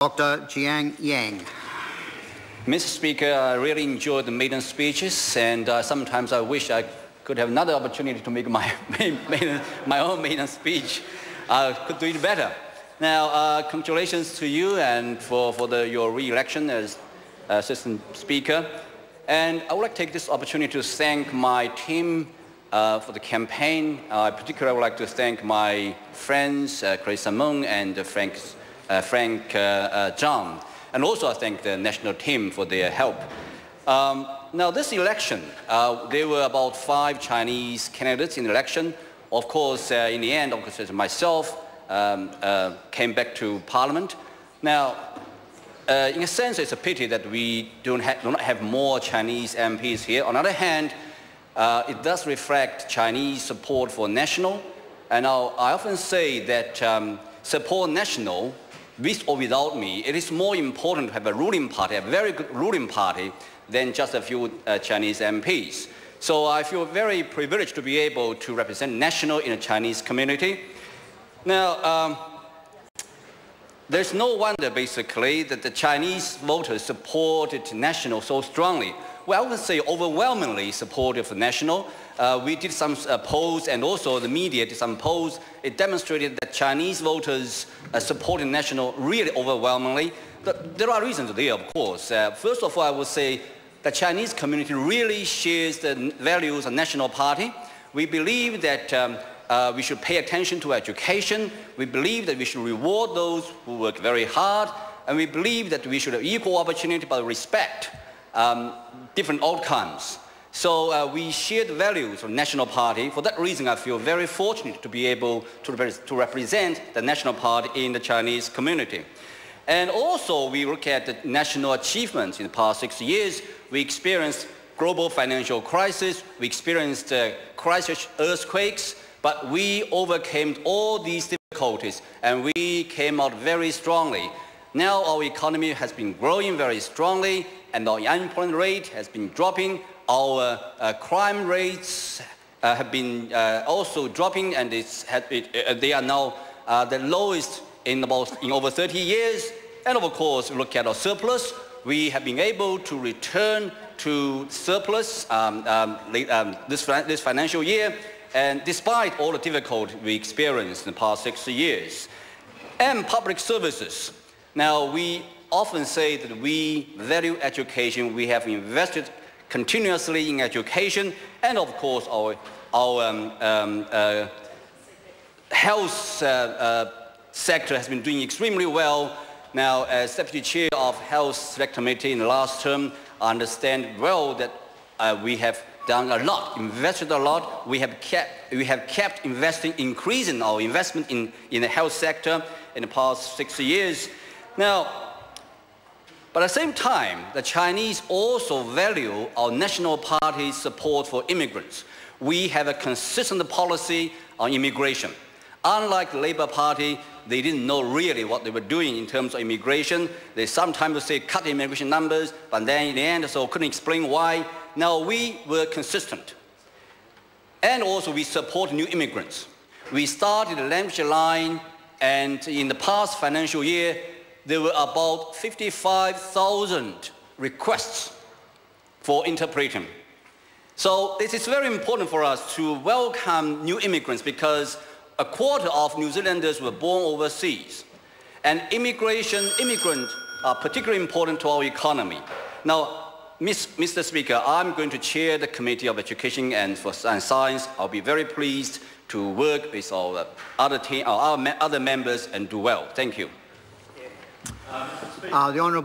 Dr. Jiang Yang. Mr. Speaker, I really enjoyed the maiden speeches, and sometimes I wish I could have another opportunity to make my own maiden speech. I could do it better. Now, congratulations to you and for your re-election as Assistant Speaker. And I would like to take this opportunity to thank my team for the campaign. I particularly would like to thank my friends, Chris Samung and Frank Zhang. And also I thank the national team for their help. Now this election, there were about 5 Chinese candidates in the election. Of course, in the end, of course, myself came back to Parliament. Now, in a sense, it's a pity that we do not have more Chinese MPs here. On the other hand, it does reflect Chinese support for national. And now, I often say that support national, with or without me, it is more important to have a ruling party, a very good ruling party, than just a few Chinese MPs. So I feel very privileged to be able to represent national in the Chinese community. Now, there's no wonder, basically, that the Chinese voters supported national so strongly. Well, I would say overwhelmingly supportive of national. We did some polls, and also the media did some polls. It demonstrated that Chinese voters supported national really overwhelmingly. There are reasons there, of course. First of all, I would say the Chinese community really shares the values of national party. We believe that we should pay attention to education. We believe that we should reward those who work very hard. And we believe that we should have equal opportunity but respect different outcomes. So we share the values of national party. For that reason, I feel very fortunate to be able to represent the national party in the Chinese community. And also, we look at the national achievements in the past 6 years. We experienced global financial crisis. We experienced Christchurch earthquakes. But we overcame all these difficulties, and we came out very strongly. Now our economy has been growing very strongly, and our unemployment rate has been dropping. Our crime rates have been also dropping, and they are now the lowest in over 30 years. And of course, look at our surplus. We have been able to return to surplus this financial year, and despite all the difficulty we experienced in the past 6 years. And public services. Now, we often say that we value education. We have invested continuously in education, and of course, our health sector has been doing extremely well. Now, as Deputy Chair of Health Select Committee in the last term, I understand well that we have done a lot, invested a lot. We have kept investing, increasing our investment in the health sector in the past 6 years. Now, but at the same time, the Chinese also value our national party's support for immigrants. We have a consistent policy on immigration. Unlike the Labour Party, they didn't know really what they were doing in terms of immigration. They sometimes would say cut immigration numbers, but then in the end, so couldn't explain why. Now, we were consistent. And also, we support new immigrants. We started the language line, and in the past financial year, there were about 55,000 requests for interpreting. So it is very important for us to welcome new immigrants, because a quarter of New Zealanders were born overseas. And immigrants are particularly important to our economy. Now, Mr. Speaker, I'm going to chair the Committee of Education and Science. I'll be very pleased to work with our other members and do well. Thank you. The Honourable